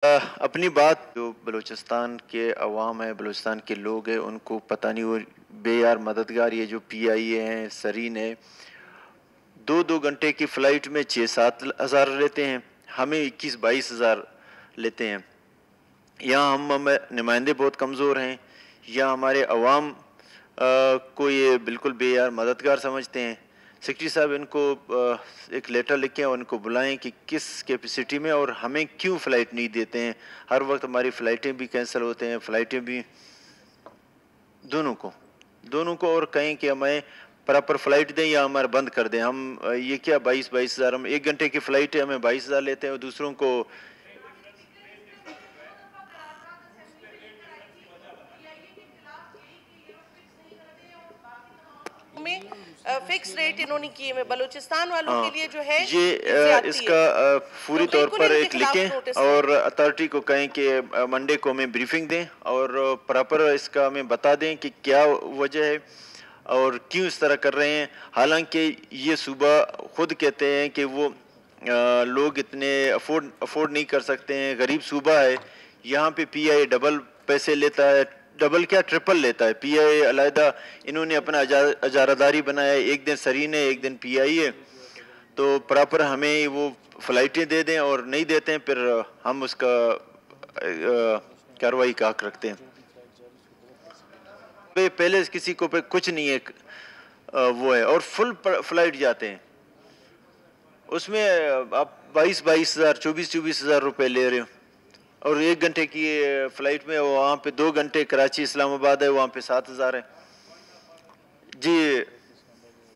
अपनी बात जो बलूचिस्तान के अवाम है, बलूचिस्तान के लोग हैं, उनको पता नहीं वो बेयार मददगार ये जो पीआईए हैं, सरीन है, 2-2 घंटे की फ़्लाइट में 6-7 हज़ार लेते हैं, हमें 21-22 हज़ार लेते हैं। यहाँ हम नुमाइंदे बहुत कमज़ोर हैं, या हमारे अवाम को ये बिल्कुल बेयार मददगार समझते हैं। सेक्रेटरी साहब इनको एक लेटर लिखें और उनको बुलाएं कि किस कैपेसिटी में और हमें क्यों फ़्लाइट नहीं देते हैं। हर वक्त हमारी फ़्लाइटें भी कैंसिल होते हैं, फ़्लाइटें भी दोनों को और कहें कि हमें प्रॉपर फ़्लाइट दें या हमारे बंद कर दें। हम ये क्या 22-22 हज़ार, हम 1 घंटे की फ़्लाइट है, हमें 22 हज़ार लेते हैं और दूसरों को में फिक्स रेट इन्होंने किए हुए बलूचिस्तान वालों के लिए जो है ये ज्यादती है। इसका तो पूरी तौर बिल्कुल पर इनके एक खिलाफ लिखें नोटिस और अथॉरिटी को कहें कि मंडे को हमें ब्रीफिंग दें और प्रॉपर इसका हमें बता दें कि क्या वजह है और क्यों इस तरह कर रहे हैं। हालांकि ये सूबा खुद कहते हैं कि वो लोग इतने अफोर्ड नहीं कर सकते हैं, गरीब सूबा है। यहाँ पे पीआई डबल पैसे लेता है, डबल क्या ट्रिपल लेता है। पीआई अलहदा इन्होंने अपना अजारादारी बनाया है, एक दिन सरीन है, एक दिन पीआई है। तो प्रॉपर हमें वो फ्लाइटें दे दें और नहीं देते हैं फिर हम उसका कार्रवाई का हक रखते हैं। पहले किसी को पे कुछ नहीं है, वो है और फुल फ्लाइट जाते हैं, उसमें आप 22-22 हज़ार, 24-24 हज़ार रुपये ले रहे हो और 1 घंटे की फ्लाइट में वहाँ पे 2 घंटे कराची इस्लामाबाद है, वहाँ पे 7 हज़ार है जी।